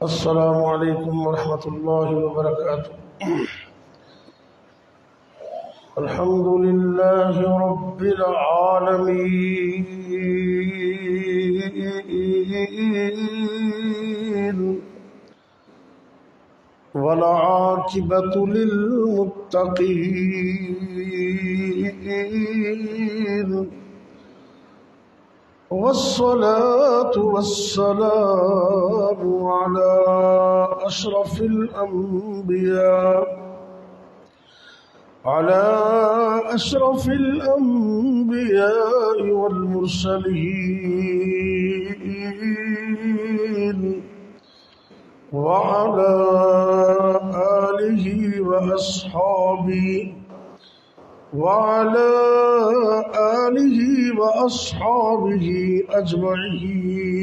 السلام علیکم ورحمۃ اللہ وبرکاتہ۔ الحمد للہ رب العالمین والعاقبۃ للمتقین والصلاة والسلام على أشرف الأنبياء والمرسلين وعلى آله وأصحابه أجمعين۔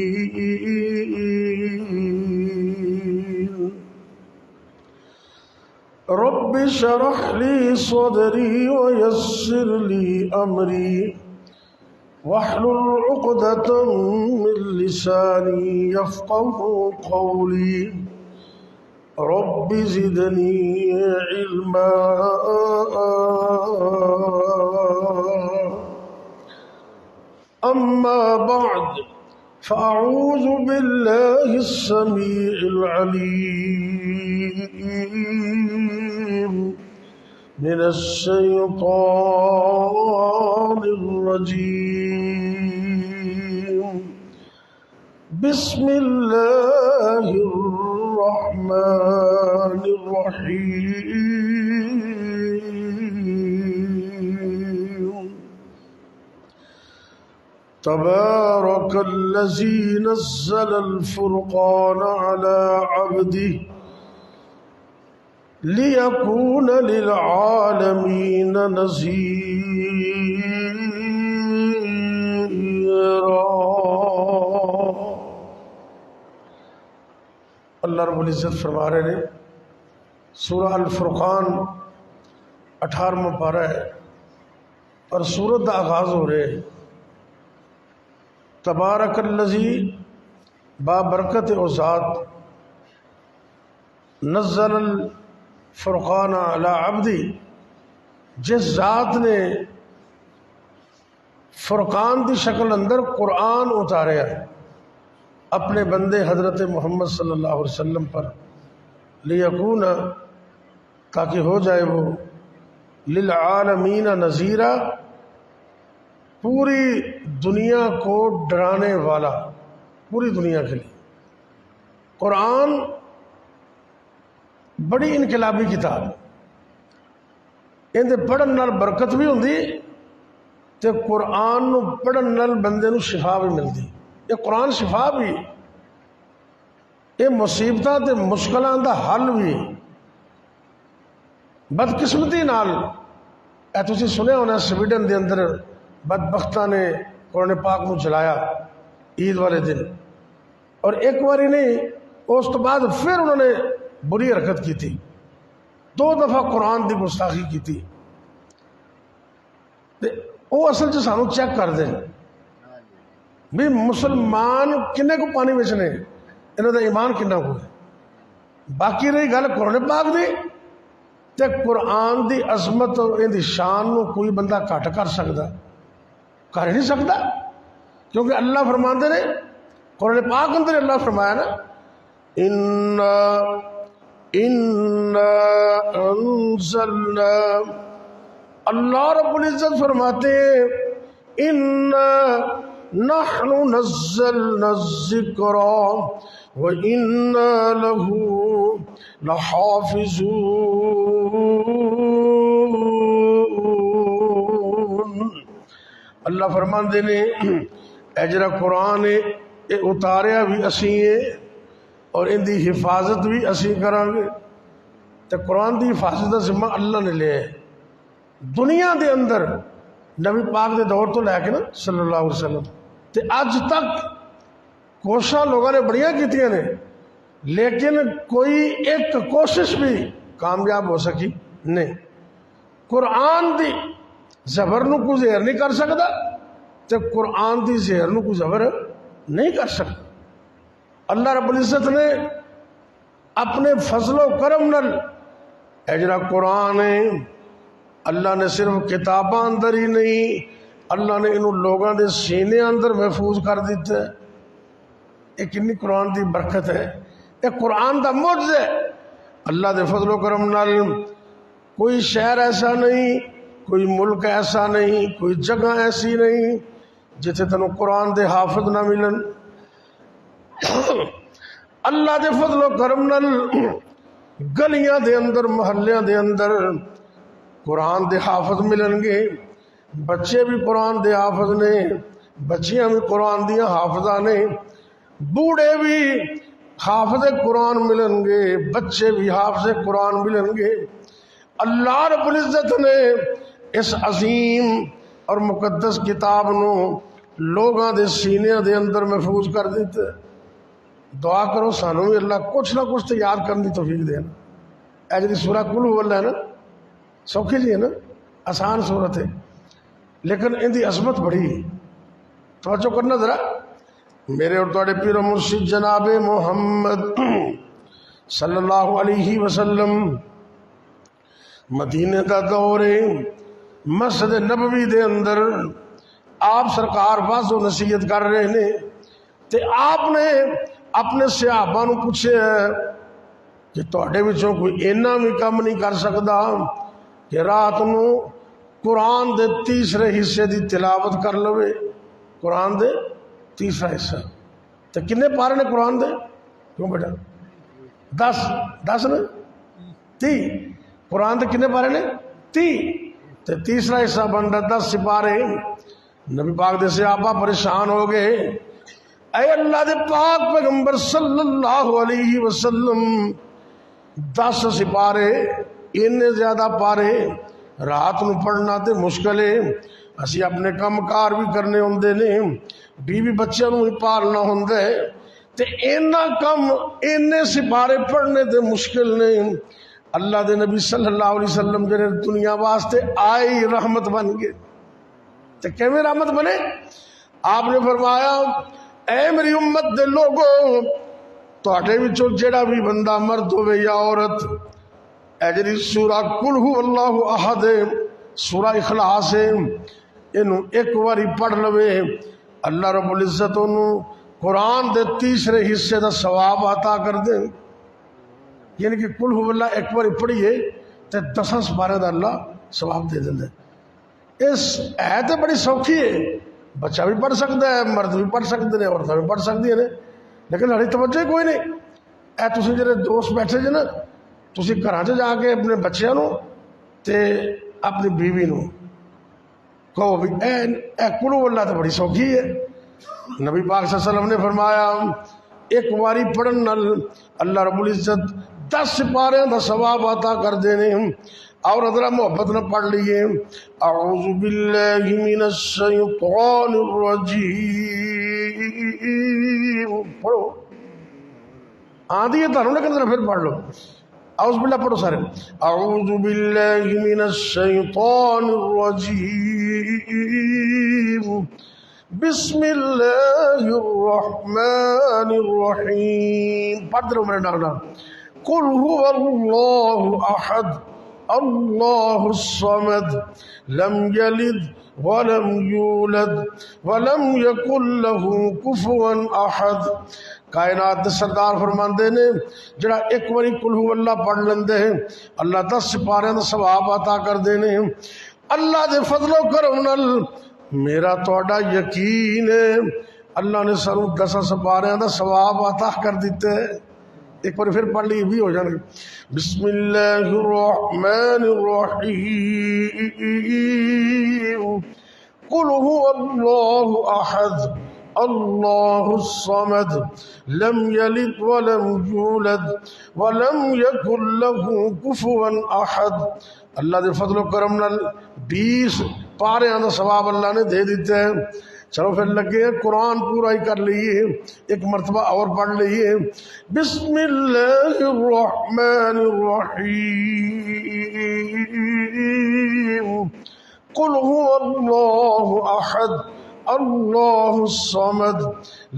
رب اشرح لي صدري ويسر لي أمري واحلل عقدة من لساني يفقهوا قولي۔ رب زدني علما۔ أما بعد فأعوذ بالله السميع العليم من الشيطان الرجيم۔ بسم الله الرحمن الرحيم۔ تبارك الذي نزل الفرقان على عبده ليكون للعالمين نذيرا۔ اللہ رب العزت فرما رہے ہیں سورہ الفرقان 18واں پارہ ہے اور سورت کا آغاز ہو رہے ہیں۔ تبارک الذی بابرکت و ذات نزل الفرقان علی عبدی، جس ذات نے فرقان دی شکل اندر قرآن اتاریا ہے اپنے بندے حضرت محمد صلی اللہ علیہ وسلم پر، لیکون تاکہ ہو جائے وہ للعالمین نذیرا، پوری دنیا کو ڈرانے والا، پوری دنیا کے لیے۔ قرآن بڑی انقلابی کتاب ہے، اندے پڑھن نال برکت بھی ہوندی تے قرآن نو پڑھن نال بندے نو شفا بھی ملتی۔ یہ قرآن شفا بھی، یہ مصیبتاں تے مشکلاں دا حل بھی۔ بدقسمتی نال اے تسی سنیا ہونا سویڈن دے اندر بدبختاں نے قرآن پاک نو جلایا عید والے دن، اور ایک باری نہیں اس تو بعد پھر انہوں نے بری حرکت کی تھی، 2 دفعہ قرآن دی گستاخی کی تھی۔ وہ اصل چ سانو چیک کر دیں بھی مسلمان کنے کو پانی بچنے، انہوں دا ایمان کنا کو ہے۔ باقی رہی گل قرآن پاک دی تے قرآن دی عظمت اور ان دی شان نو کوئی بندہ گھٹ کر سکتا، کر ہی نہیں سکتا، کیونکہ اللہ فرماندے نے قرآن پاک اندر اللہ فرمایا نا اِنَّا انزلنا، اللہ رب العزت فرماتے ہیں اِنَّا نحن نزلنا الذکر وَإِنَّا لَهُ لَحَافِظُونَ۔ اللہ فرماندے نے اے جڑا قرآن ہے یہ اتاریا بھی اسی ہے اور ان دی حفاظت بھی اسی کریں گے۔ تو قرآن دی حفاظت کا ذمہ اللہ نے لیا ہے۔ دنیا دے اندر نبی پاک دے دور تو لے کے نا صلی اللہ علیہ وسلم تے اج تک کوششاں لوگوں نے بڑیاں کیتیاں نے، لیکن کوئی ایک کوشش بھی کامیاب ہو سکی نہیں۔ قرآن دی زبر نو کو زہر نہیں کر سکتا تے قرآن دی زہر نو کو زبر نہیں کر سکتا۔ اللہ رب العزت نے اپنے فضل و کرم نل اے جڑا قرآن ہے، اللہ نے صرف کتاباں اندر ہی نہیں، اللہ نے انہوں لوگوں دے سینے اندر محفوظ کر دیتا ہے۔ یہ کنی قرآن دی برکت ہے، یہ قرآن دا معجزہ ہے۔ اللہ دے فضل و کرم نال کوئی شہر ایسا نہیں، کوئی ملک ایسا نہیں، کوئی جگہ ایسی نہیں جتھے تنوں قرآن دے حافظ نہ ملن۔ اللہ دے فضل و کرم نال گلیاں دے اندر، محلیاں دے اندر قرآن دے حافظ ملن گے، بچے بھی قرآن دے حافظ نے، بچیاں بھی قرآن دیاں حافظہ نے، بوڑھے بھی حافظ قرآن ملن گے، بچے بھی حافظ قرآن ملن گے۔ اللہ رب العزت نے اس عظیم اور مقدس کتاب نو لوگاں دے سینے دے اندر محفوظ کر دیتے۔ دعا کرو سانوں بھی اللہ کچھ نہ کچھ تو یاد کرنے کی توفیق دے نا۔ اے جی سورہ قل هو اللہ ہے نا، سوکھی جی ہے نا، آسان صورت ہے لیکن ان دی عظمت بڑی ہے۔ توجہ کرنا ذرا، میرے اور تواڈے پیر و مرشد جناب محمد صلی اللہ علیہ وسلم مدینے دا دور ہے، مسجد نبوی دے اندر آپ سرکار واضح و نصیحت کر رہے ہیں تے آپ نے اپنے صحابہ نو پوچھے کہ تواڈے وچوں کوئی اینا بھی کم نہیں کر سکدا کہ رات نو قرآن دے تیسرے حصے دی تلاوت کر لوے۔ قرآن دے تیسرا حصہ تو کنے پارے نے قرآن دے؟ کیوں بیٹا 10 نے 30 قرآن دے کنے پارے نے 30 تو تیسرا حصہ بن رہا 10 سپارے۔ نبی پاک دے صحابہ پریشان ہو گئے، اے اللہ دے پاک پیغمبر صلی اللہ علیہ وسلم 10 سپارے اتنے زیادہ پارے رات نو پڑھنا تے مشکل ہے، اسی اپنے کام کار بھی کرنے ہوندے نے، بیوی بچوں بھی پالنا ہوندا ہے تے اینا کم اینے سپارے پڑھنے تے مشکل نے۔ اللہ دے نبی صلی اللہ علیہ وسلم جڑے دنیا واسطے آئی رحمت بن گئے تے کیویں رحمت بنے؟ آپ نے فرمایا اے میری امت دے لوگوں، تواڈے وچوں جڑا بھی بندہ مرد ہوے یا عورت اے جڑی سورہ قل هو اللہ احد سورہ اخلاص ہے اینوں ایک واری پڑھ لوے، اللہ رب العزت انہوں قرآن دے تیسرے حصے دا ثواب عطا کر دے۔ یعنی کہ قل هو اللہ ایک باری پڑھیے تے 10 سپارے دا اللہ ثواب دے دے۔ اس ہے تے بڑی سوکھی ہے، بچہ بھی پڑھ سکتا ہے، مرد بھی پڑھ سکتے ہیں، عورتیں بھی پڑھ سکتی ہیں، لیکن ہماری توجہ کوئی نہیں۔ اے تسی جڑے دوست بیٹھے جے نا، تسی گھراں چ جا کے اپنے بچیاں نو تے اپنی بیوی نو کہو بھی اے قل هو اللہ تو بڑی سوکھی ہے۔ نبی پاک صلی اللہ علیہ وسلم نے فرمایا ایک واری پڑھن نال اللہ رب العزت 10 سپاریاں دا ثواب عطا کر دینے۔ اور ذرا محبت نہ پڑھ لیے اعوذ باللہ من الشیطان الرجیم، پڑھو آدھی ہے تانوں لیکن ذرا پھر پڑھ لو، اعوذ باللہ پڑھو سارے، اعوذ باللہ من الشیطان الرجیم بسم اللہ الرحمن الرحیم۔ پڑھتے رہو میرے ڈاکٹر۔ قل هو اللہ احد اللہ الصمد لم یلد ولم یولد ولم یکن له کفوا احد۔ کائنات دے سردار فرماندے نے جڑا ایک واری قل هو اللہ پڑھ لیندے ہیں اللہ 10 سپاریاں دا ثواب عطا کر دینے۔ اللہ دے فضل و کرم نال میرا تواڈا یقین ہے اللہ نے سانوں 10 سپاریاں دا ثواب عطا کر دیتے۔ ایک بار پھر پڑھ لی بھی ہو جانے۔ بسم اللہ الرحمن الرحیم قل هو اللہ احد اللہ الصمد لم یلد ولم یولد ولم یکن له کفوا احد۔ اللہ دے فضل و کرم نال 20 پاریاں دا ثواب اللہ نے دے دیتا ہے۔ چلو پھر لگے قرآن پورا ہی کر لیے، ایک مرتبہ اور پڑھ لیے۔ بسم اللہ الرحمن الرحیم قل هو اللہ احد اللہ الصمد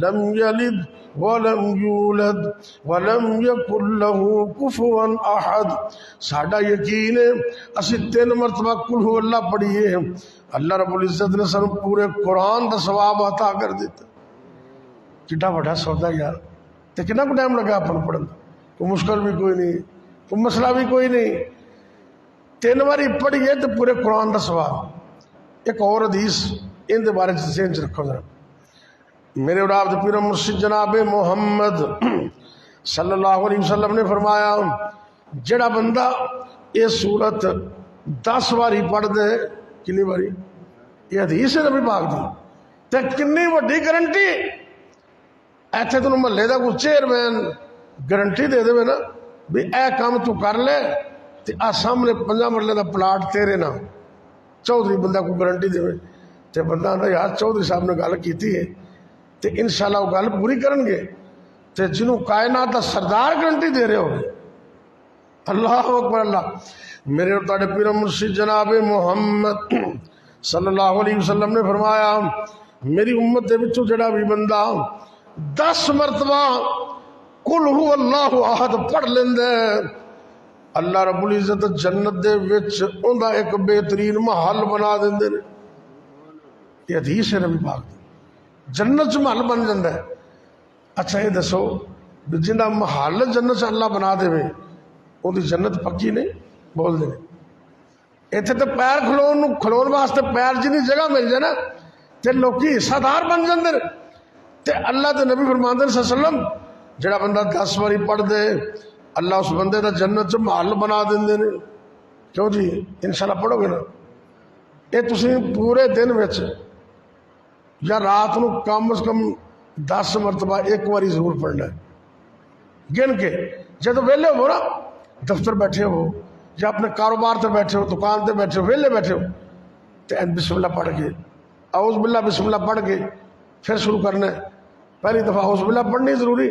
لم یلد ولم یولد ولم یکن لہ کفوا احد. ساڈا یقین ہے اسی 3 مرتبہ قل ہو اللہ پڑھیے اللہ رب العزت نے سانو پورے قرآن دا ثواب عطا کر دیتا. کڈا بڑا سودا یار. تے کتنا کو ٹائم لگا اپن پڑھن, کوئی مشکل بھی کوئی نہیں, کوئی مسئلہ بھی کوئی نہیں. 3 باری پڑھیے تو پورے قرآن دا ثواب. ایک اور حدیث ان دے بارے چ رکھو ذرا. میرے اور آپ پیر مرشد جناب محمد صلی اللہ علیہ وسلم نے فرمایا جڑا بندہ یہ سورت 10 باری پڑھ دے, کنی باری, یہ حدیث ہے نبی پاک دی, تے کنی وڈی گارنٹی. ایتھے تینوں محلے دا کوئی چیئرمین گارنٹی دے دے نا بھی اے کام تو کر لے تے آ سامنے 5 مرلے دا پلاٹ تیرے نا, چودھری بندہ کو گارنٹی دے تے بندہ آندا یار چودھری صاحب نے گل کیتی ہے تے انشاءاللہ وہ گل پوری کرن گے. تے جنہوں کائنات دا سردار گارنٹی دے رہے ہوگے. اللہ اکبر اللہ. میرے اور تاڑے پیر مرشد جناب محمد صلی اللہ علیہ وسلم نے فرمایا میری امت دے وچوں جڑا بھی بندہ 10 مرتبہ قل ہو اللہ احد پڑھ لیندے اللہ رب العزت جنت دے وچ اوندا ایک بہترین محل بنا دیندے نے. یہ حدیث ہے نبی پاک دی. جنت چ محل بن جاندہ ہے. اچھا یہ دسو جنہ محل جنت چ اللہ بنا دے وے اون دی جنت پکی نہیں بول دے. ایتھے تے پیر کھلون واسطے پیر جنی جگہ مل جائے نا تے لوکی حصہ دار بن جاندے. تے اللہ تے نبی فرماندے صلی اللہ علیہ وسلم جڑا بندہ 10 باری پڑھ دے اللہ اس بندے دا جنت چ محل بنا دیندے نے. کیوں جی انشاءاللہ پڑھو گے نا یہ تسی پورے دن وچ یا رات نو کم از کم 10 مرتبہ ایک باری ضرور پڑھنا ہے گن کے. جب ویلے ہو نا دفتر بیٹھے ہو یا اپنے کاروبار تے بیٹھے ہو دکان تے بیٹھے ہو ویلے بیٹھے ہو تو بسم اللہ پڑھ کے اعوذ باللہ بسم اللہ پڑھ کے پھر شروع کرنا ہے. پہلی دفعہ اعوذ باللہ پڑھنی ضروری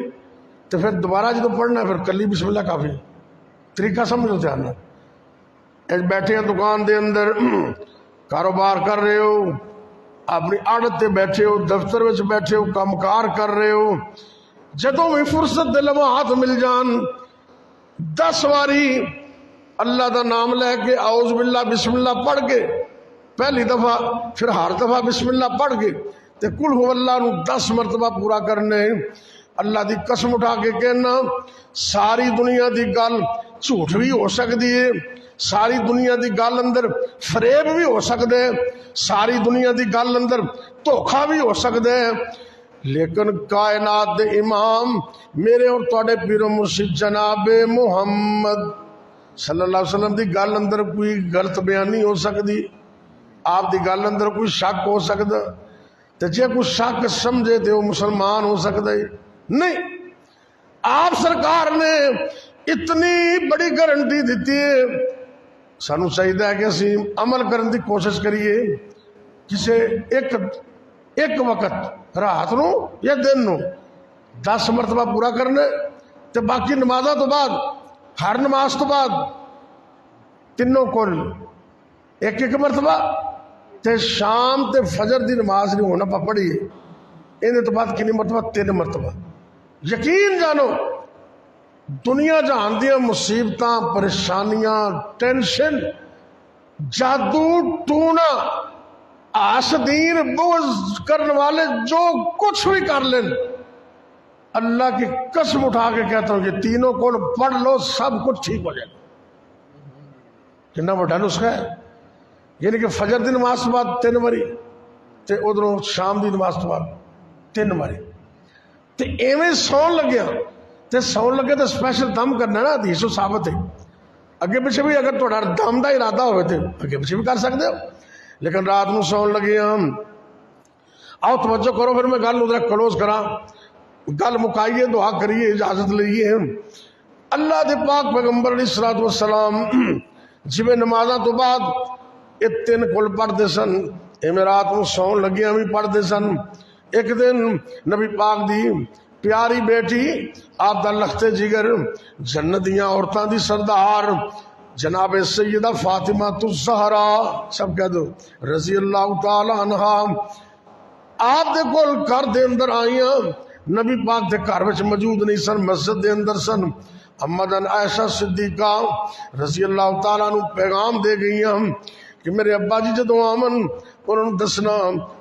تو پھر دوبارہ جب پڑھنا ہے پھر کلی بسم اللہ کافی. طریقہ سمجھو دھیان نہ. بیٹھے ہیں دکان دے اندر کاروبار کر رہے ہو اپنی عادت تے بیٹھے ہو دفتر وچ بیٹھے ہو کام کار کر رہے ہو جدوں بھی فرصت دے لمحات مل جان 10 باری اللہ دا نام لے کے اعوذ باللہ بسم اللہ پڑھ کے پہلی دفعہ پھر ہر دفعہ بسم اللہ پڑھ کے تے قل ہو اللہ نو 10 مرتبہ پورا کرنے. اللہ دی قسم اٹھا کے کہنا ساری دنیا دی گل جھوٹ بھی ہو سکتی ہے, ساری دنیا دی گل اندر فریب بھی ہو سکتا ہے, ساری دنیا دی گل اندر دھوکھا بھی ہو سکتا ہے, لیکن کائنات دے امام میرے اور تواڈے پیر مرشد جناب محمد صلی اللہ علیہ وسلم دی گل اندر کوئی غلط بیانی ہو سکتی, آپ دی گل اندر کوئی شک ہو سکتا, تو جے کوئی شک سمجھے تو وہ مسلمان ہو سکتا ہے نہیں. آپ سرکار نے اتنی بڑی گارنٹی دیتی ہے, سانو چاہیے کہ اسی عمل کرنے کی کوشش کریے. کسے ایک وقت رات نو یا دن نو 10 مرتبہ پورا کرنا تے باقی نمازاں تو بعد ہر نماز تو بعد تینوں کل ایک مرتبہ تے شام تے فجر دی نماز نہیں ہونا پڑی ان تو بعد کنی مرتبہ 3 مرتبہ. یقین جانو دنیا جہان دیا مصیبتاں پریشانیاں ٹینشن جادو ٹونا آسدین بغض کرنے والے جو کچھ بھی کر لیں اللہ کی قسم اٹھا کے کہتا ہوں یہ تینوں کو پڑھ لو سب کچھ ٹھیک ہو جائے. کتنا بڑا نسخہ ہے. یعنی کہ فجر دی نماز تو بعد 3 باری تے ادھروں شام دی نماز تو بعد 3 باری تے ایویں سون لگیا تے سون لگے تو سپیشل دم کرنا نا حدیث ثابت ہے. اگے پیچھے بھی اگر تھوڑا دم دا ارادہ ہوئے تے اگے پیچھے بھی کر سکتے ہو, لیکن رات نو سون لگے ہم آؤ توجہ کرو پھر میں گل ادھر کلوز کراں گل مکائیے دعا کریے اجازت لئیے. اللہ دے پاک پیغمبر علیہ الصلوۃ والسلام جویں نمازاں تو بعد یہ 3 کل پڑھتے سن ایویں رات نو سون لگے بھی پڑھتے سن. ایک دن نبی پاک دی پیاری بیٹی آپ دا لخت جگر جنت دیاں عورتاں دی سردار جناب سیدہ فاطمہ الزہرا سب کہہ دو رضی اللہ تعالی عنہا آپ دے کول گھر دے اندر آئیاں، نبی پاک دے گھر وچ موجود نہیں سن، مسجد دے اندر سن۔ امدن عائشہ صدیقہ رضی اللہ تعالیٰ عنہ پیغام دے گئیاں کہ میرے ابا جی جدوں آمن انہوں نے دسنا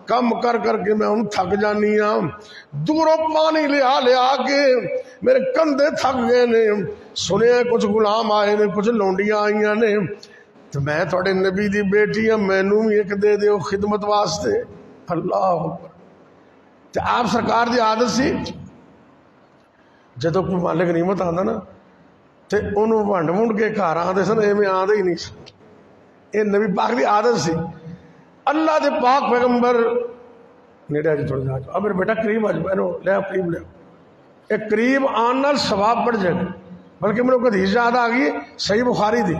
کم کر کر کے میں ان تھک جانی ہاں، دوروں پانی لیا کے میرے کندھے تھک گئے نے، سنیا کچھ غلام آئے نے، کچھ لونڈیاں آئیاں نے، تو میں تھوڑے نبی دی بیٹی ہاں، مینوں بھی ایک دے دیو خدمت واسطے۔ اللہ اکبر۔ تو آپ سرکار دی عادت سی جدوں کوئی مالک نعمت آندا نا تے انہوں ونڈ ونڈ کے گھر آندے سن، ایویں آندے ہی نہیں سن، یہ نبی پاک دی عادت سی۔ اللہ دے پاک پیغمبر نیڑے آ جی تھوڑا جا اب میرے بیٹا قریب آ جاؤ، اینو لے آؤ قریب لے آؤ، ایک قریب آن نال ثواب بڑھ جائے گا، بلکہ میرے کو حدیث یاد آ گئی صحیح بخاری دی۔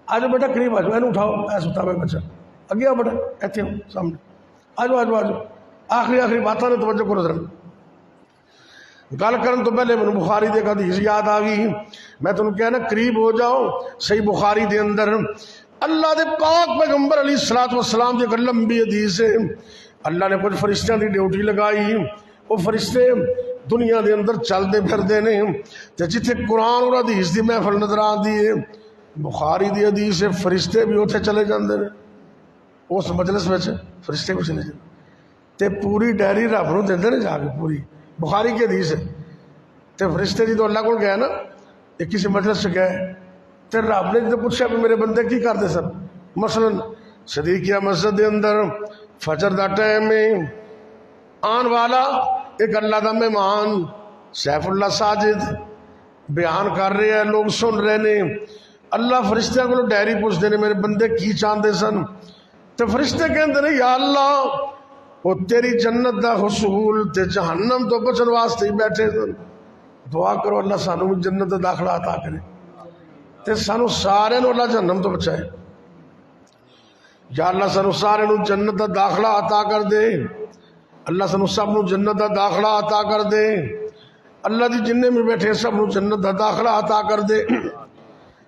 آ جاؤ بیٹا قریب آ جاؤ، اینو اٹھاؤ، ایسا اٹھا میں بچہ اگے آؤ بیٹا، ایتھے آؤ سامنے آ جاؤ، آ جاؤ، آ جاؤ، آخری باتاں نے توجہ کرو ذرا۔ گل کرن تو پہلے میں بخاری دے حدیث یاد آ گئی، میں تمہیں کہنا قریب ہو جاؤ۔ صحیح بخاری دے اندر اللہ دے پاک پیغمبر علیہ الصلوۃ والسلام دی ایک لمبی حدیث ہے۔ اللہ نے کچھ فرشتیاں دی ڈیوٹی لگائی، وہ فرشتے دنیا دے اندر چلتے پھردے نے، تے جتھے قرآن اور حدیث دی محفل نظر آندی ہے، بخاری دی حدیث ہے، فرشتے بھی اتنے چلے جاندے نے، اس مجلس میں فرشتے بھی چلے جاندے تے پوری ڈائری رب نوں دیندے نے جا کے، پوری بخاری کی حدیث ہے۔ تے فرشتے جی تو اللہ کو گئے نا، ایک کسی مجلس سے گئے تے رب نے جب پوچھا کہ میرے بندے کی کرتے سن، مثلا صدیقیہ مسجد دے اندر فجر دا ٹائم میں آن والا ایک اللہ دا مہمان سیف اللہ ساجد بیان کر رہے ہیں، لوگ سن رہے نے، اللہ فرشتیاں کو ڈائری پوچھتے ہیں میرے بندے کی چاہتے سن، تو فرشتے کہتے ہیں یا اللہ وہ تیری جنت دا حصول تے جہنم تو بچن واسطے ہی بیٹھے سن، دعا کرو اللہ سانو بھی جنت دا داخلہ عطا کرے تے سانو سارے نو اللہ جہنم تو بچائے، یا اللہ سانو سارے نو جنت دا داخلہ عطا کر دے، اللہ سانو سب نو جنت دا داخلہ عطا کر دے، اللہ دی جننے میں بیٹھے سب نو جنت دا داخلہ عطا کر دے۔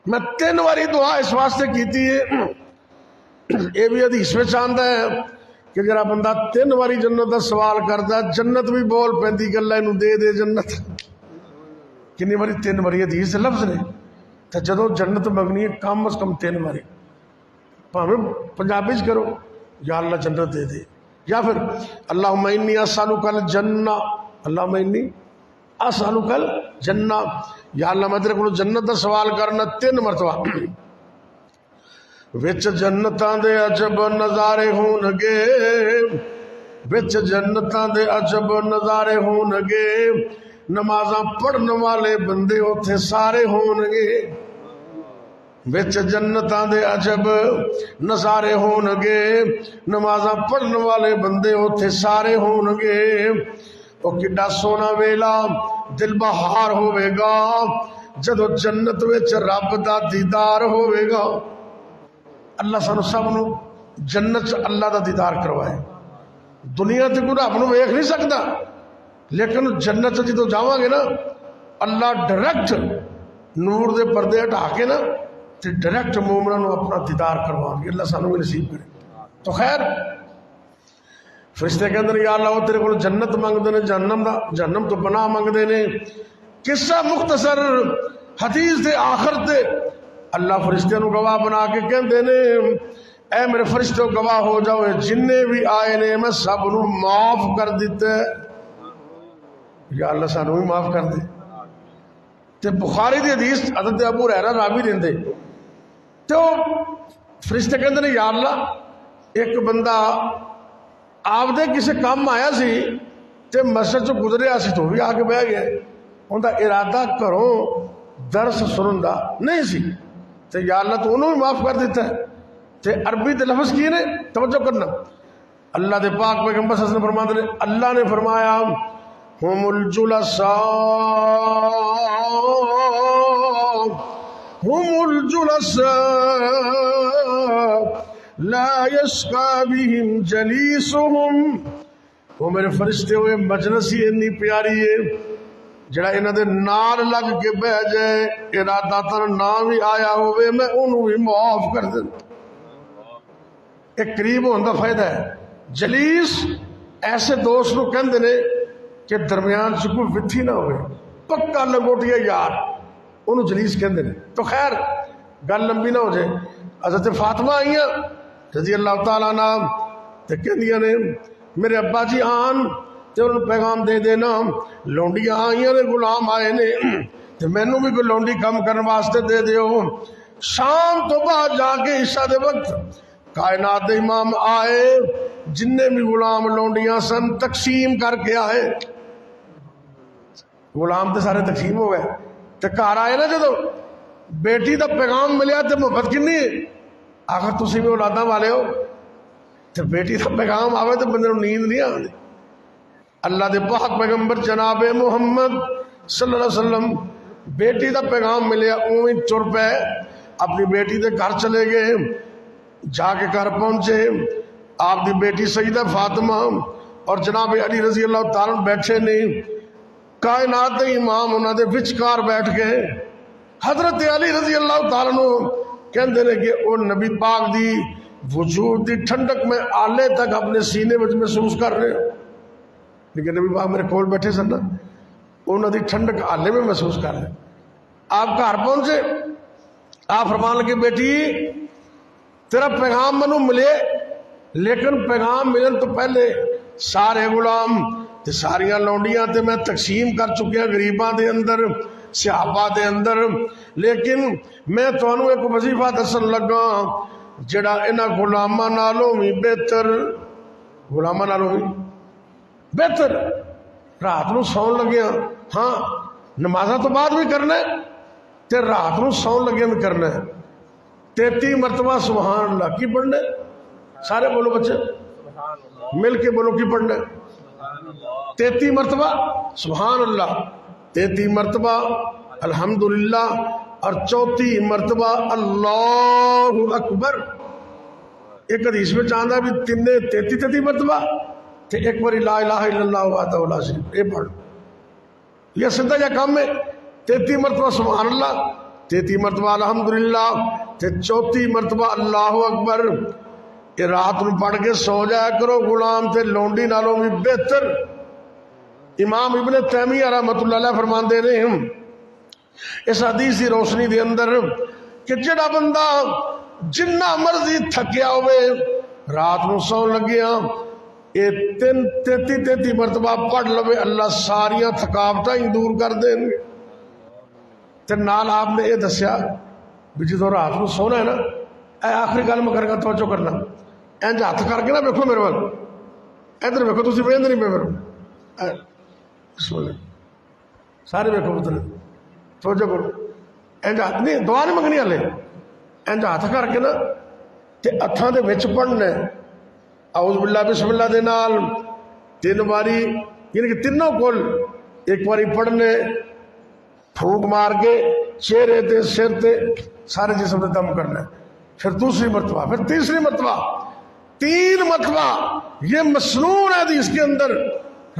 میں 3 واری دعا اس واسطے کیتی ہے، یہ بھی حدیث میں چاہتا ہے کہ جرا بندہ 3 واری جنت دا سوال کرتا جنت بھی بول پیندی کہ اللہ انہوں دے دے جنت، کنی واری 3 واری حدیث لفظ نے، تو جدو جنت منگنی ہے کم از کم 3 واری، پاویں پنجابی چ کرو یا اللہ جنت دے دے، یا پھر اللہم انی اسالک الجنہ، اللہم انی اسالک الجنہ، یا اللہ میں تیرے کو جنت دا سوال کرنا 3 مرتبہ۔ وچ جنتاں دے عجب نظارے ہونگے، وچ جنتاں دے عجب نظارے ہونگے، نمازاں پڑھن والے بندے اوتھے سارے ہونگے، وچ جنتاں دے عجب نظارے ہونگے، نمازاں پڑھن والے بندے اوتھے سارے ہونگے، او کڈا سونا ویلا دل بہار ہوے گا جدو جنت وچ رب دا دیدار ہوے گا۔ اللہ سانو سب نو جنت اللہ دا دیدار کروائے۔ دنیا تے کوئی رب نو ویکھ نہیں سکتا، لیکن جنت جدو جاواں گے نا اللہ ڈائریکٹ نور دے پردے ہٹا کے نا تے ڈائریکٹ مومناں نو اپنا دیدار کروان گے، اللہ سانو بھی نصیب کرے۔ تو خیر فرشتے کہندے نے یا اللہ وہ تیرے کو جنت منگدے نے، جہنم تو پناہ منگدے نے۔ قصہ مختصر حدیث دے آخر تے اللہ فرشتیاں نو گواہ بنا کے کہندے نے اے میرے فرشتوں گواہ ہو جاؤ جننے بھی آئے نے میں سب نو معاف کر دیتے، یا اللہ سانو بھی معاف کر دے۔ تے بخاری دی حدیث حضرت ابو ہریرہ راوی دیندے تو فرشتے کہندے نے یا اللہ ایک بندہ آپ دے کسے کام آیا سی تے مسجد چ گزریا سی تو بھی آ کے بہ گیا، ان دا ارادہ کرو درس سنن دا نہیں سی، تے یا اللہ تو انہوں بھی معاف کر دیتا ہے۔ تے عربی دے لفظ کی نے توجہ کرنا، اللہ دے پاک پیغمبر صلی اللہ علیہ وسلم فرماتے ہیں اللہ نے فرمایا ہم الجلساء لا یشقی بہم جلیسہم، وہ میرے فرشتے ہوئے مجلس ہی اتنی پیاری ہے جڑا انہاں دے نال لگ کے بہ جائے ارادہ تر نام بھی آیا ہوئے میں انہوں بھی معاف کر دیں۔ ایک قریب ہونے کا فائدہ ہے، جلیس ایسے دوست نو کہندے نے کہ درمیان چ کوئی وتھی نہ ہوئے، پکا لنگوٹیا یار، انہوں جلیس کہندے نے۔ تو خیر گل لمبی نہ ہو جائے، حضرت فاطمہ آئیاں رضی اللہ تعالیٰ عنہ تے کہندیاں نے میرے ابا جی آن تے انہوں پیغام دے دینا، لونڈیاں آئیاں نے، غلام آئے نے تے مینوں بھی کوئی لونڈی کم کرنے واسطے دے دیو۔ شام تو بعد جا کے عشاء دے وقت کائنات دے امام آئے، جننے بھی غلام لونڈیاں سن تقسیم کر کے آئے، غلام تے سارے تقسیم ہو گئے تے گھر آئے نا جدو بیٹی دا پیغام ملیا تے محبت کنی ہے، آخر تسی بھی اولاداں والے ہو تے بیٹی دا پیغام آوے تے بندے نوں نیند نہیں آندی۔ اللہ دے پاک پیغمبر جناب محمد صلی اللہ علیہ وسلم بیٹی دا پیغام ملیا اوویں تر پے اپنی بیٹی دے گھر چلے گئے، جا کے گھر پہنچے، آپ دی بیٹی سیدہ فاطمہ اور جناب علی رضی اللہ تعالیٰ بیٹھے نہیں، کائنات دے امام انہاں دے وچکار بیٹھ گئے۔ حضرت علی رضی اللہ تعالیٰ عنہ کہندے نے کہ او نبی پاک دی وجود دی ٹھنڈک میں آلے تک اپنے سینے وچ محسوس کر رہے ہیں، لیکن نبی پاک میرے کول بیٹھے سن نا، انہاں دی ٹھنڈک آلے میں محسوس کر رہے ہیں۔ آپ گھر پہنچے، آپ فرمان لگے بیٹی تیرا پیغام منو ملے، لیکن پیغام ملن تو پہلے سارے غلام تے ساریاں لونڈیاں تے میں تقسیم کر چکیا غریباں دے اندر، صحابہ دے اندر، لیکن میں تانوں ایک وظیفہ دسن لگا جڑا انہاں غلاماں نالوں بھی بہتر، غلاماں نالوں بھی بہتر، رات نو سون لگیا ہاں نمازاں تو بعد بھی کرنا ہے تے رات نو سون لگیا بھی کرنا ہے، 33 مرتبہ سبحان اللہ کی پڑھنا ہے، سارے بولو بچے مل کے بولو کی پڑھنا ہے، 33 مرتبہ سبحان اللہ، 33 مرتبہ الحمدللہ اور 34 مرتبہ اللہ اکبر۔ ایک حدیث میں چاہتا بھی 33 مرتبہ تے ایک باری لا الہ الا اللہ وحدہ لا شریک، یہ پڑھ یہ سیدھا یا کام ہے، 33 مرتبہ سبحان اللہ، 33 مرتبہ الحمدللہ تے 34 مرتبہ اللہ اکبر۔ یہ رات نو پڑھ کے سو جایا کرو، غلام تے لونڈی نالوں بھی بہتر۔ امام ابن تیمیہ رحمۃ اللہ علیہ فرماندے نے اس حدیث کی روشنی دے اندر کہ جڑا بندہ جنہ مرضی تھکیا ہوئے رات نو سون لگیا یہ 33 مرتبہ پڑھ لوے، اللہ ساریاں تھکاوٹاں ہی دور کر دیں گے۔ تے نال آپ نے یہ دسیا بھی جدو رات نو سونا ہے نا، اے آخری گل میں کرنا توجہ کرنا، انج ہاتھ کر کے نا ویکھو میرے وال، ادھر ویکھو تسی ویندے نہیں پے میرے، بسم اللہ سارے ویکھو پتر توجہ کرو، انج ہاتھ نہیں دعا نہیں منگنی ہلے، انج ہاتھ کر کے نا تے ہتھاں دے وچ پڑھنا ہے اعوذ باللہ بسم اللہ دے نال 3 باری، یعنی کہ تینوں کول ایک باری پڑھنے، پھونک مار کے چہرے تے سر تے سارے جسم تے دم کرنا ہے، پھر دوسری مرتبہ، پھر تیسری مرتبہ، 3 مرتبہ۔ یہ مسنون ہے حدیث کے اندر،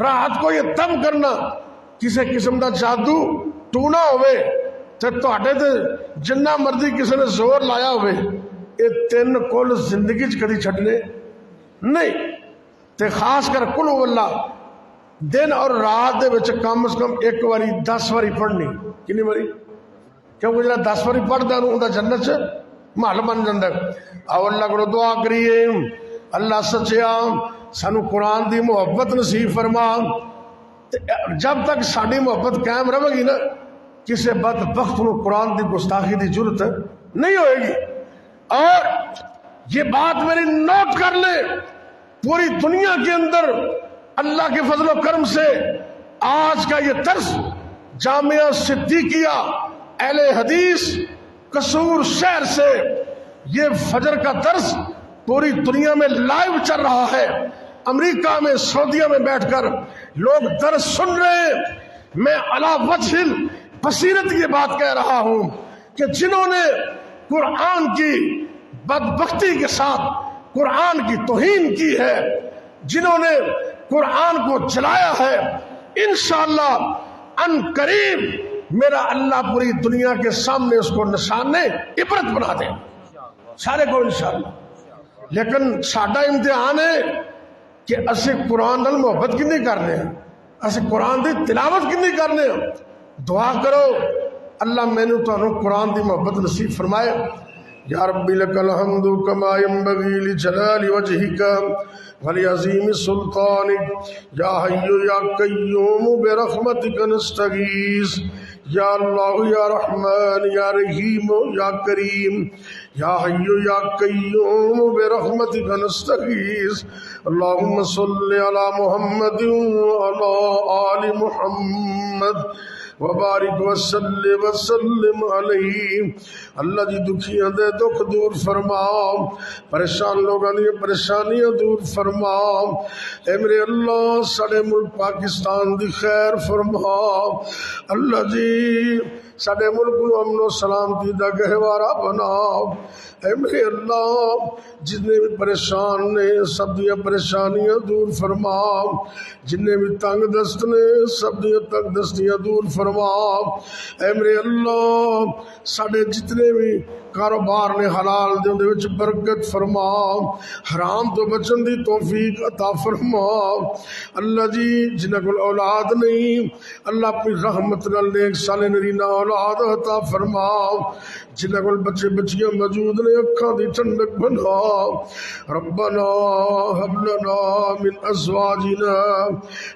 رات کو یہ دم کرنا، کسی قسم دا جادو ٹونا ہوئے تے تہاڈے تے جنہ مرضی کسی نے زور لایا ہوئے، یہ 3 کل زندگی چ کدی چھڈنے نہیں، تے خاص کر قل هو اللہ دن اور رات دے وچ کم از کم 1 واری 10 واری پڑھنی، کنی واری؟ کیونکہ جڑا 10 واری پڑھدا انہوں دا جنت چ محل بن جاندا ہے۔ او اللہ کو دعا کریے اللہ سچیا سانو قرآن دی محبت نصیب فرما، جب تک ساری محبت قائم رہے گی نا کسی بدبخت کو قرآن دی گستاخی دی ضرورت نہیں ہوئے گی۔ اور یہ بات میری نوٹ کر لے، پوری دنیا کے اندر اللہ کے فضل و کرم سے آج کا یہ طرز جامعہ صدیقیہ اہل حدیث قصور شہر سے یہ فجر کا درس پوری دنیا میں لائیو چل رہا ہے، امریکہ میں سعودیہ میں بیٹھ کر لوگ درس سن رہے ہیں۔ میں علی وجہ بصیرت یہ بات کہہ رہا ہوں کہ جنہوں نے قرآن کی بدبختی کے ساتھ قرآن کی توہین کی ہے، جنہوں نے قرآن کو جلایا ہے، انشاءاللہ ان قریب میرا اللہ پوری دنیا کے سامنے اس کو نشان عبرت بنا دے سارے کو انشاءاللہ۔ لیکن ساڈا امتحان ہے کہ اسی قرآن نال محبت کنی کرنے ہیں، اسی قرآن دی تلاوت کنی کرنے ہیں۔ دعا کرو اللہ مینوں تانوں قرآن دی محبت نصیب فرمائے۔ یا ربی لک الحمد کما ینبغی لجلال وجہک ولعظیم سلطانک یا حی یا قیوم برحمتک نستغیث یا اللہ یا رحمان یا رحیم یا کریم یا حی یا قیوم برحمتک نستغیث اللہم صلی علی محمد وعلی آل محمد وبارک وسلم علیہ۔ اللہ جی دکھیاں دے دکھ دور فرما، پریشان لوگاں دی پریشانیاں دور فرما۔ اے میرے اللہ ساڈے ملک پاکستان دی خیر فرما۔ اللہ جی ساڈے ملک کو امن و سلامتی دا گہوارہ بنا۔ اے میرے اللہ جتنے بھی پریشان نے سب دیا پریشانیاں دور فرما، جنہیں بھی تنگ دست نے سب دیا تنگ دستیاں دور فرما۔ اے میرے اللہ ساڈے جتنے بھی کاروبار نے حلال دے اندے وچ برکت فرما، حرام تو بچن دی توفیق عطا فرما۔ اللہ جی جنہاں کول اولاد نہیں اللہ اپنی رحمت نال نیک صالح نرینہ اولاد عطا فرما، جنہاں کول بچے بچیاں موجود نے اکھاں دی ٹھنڈک بنا۔ ربنا هب لنا من ازواجنا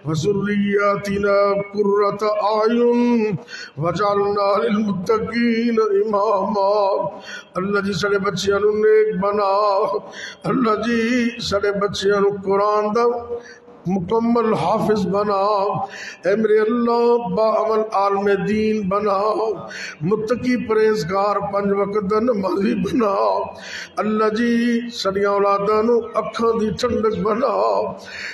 وذرياتنا قرة اعين واجعلنا للمتقين اماما۔ اللہ جی سارے بچیاں نو نیک بنا، اللہ جی سارے بچیاں نو قرآن دا مکمل حافظ بنا۔ اے میرے اللہ با عمل عالم دین بنا، متقی پرہیزگار پنج وقت دا نمازی بنا۔ اللہ جی سڑیاں اولاداں نو اکھاں دی ٹھنڈک بنا۔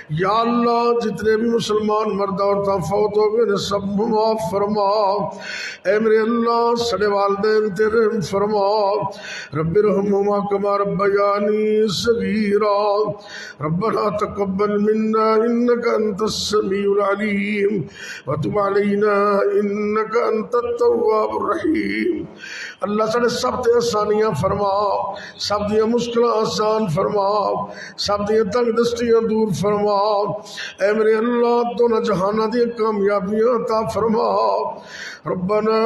یا اللہ جتنے بھی مسلمان مرد عورتاں فوت ہو گئے سب معاف فرما۔ اے میرے اللہ سڑے والدین تیرے رحم فرما۔ رب ارحمہما کما ربیانی صغیرا ربنا تقبل منا انك انت السميع العليم وتب علينا انك انت التواب الرحيم۔ اللہ سارے سب تے آسانیاں فرما، سب دیا مشکلاں آسان فرما، سب دیا تنگ دستیاں دور فرما۔ اے میرے اللہ دونوں جہانہ دی کامیابیاں عطا فرما۔ ربنا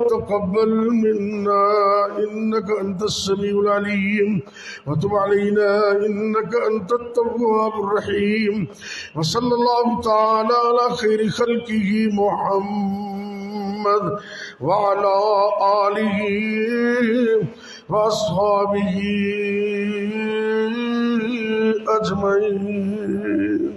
تقبل منا انك انت السميع العليم وتب علينا انك انت التواب الرحيم وصلى الله تعالى على خير خلقه محمد وعلى آله وأصحابه أجمعين۔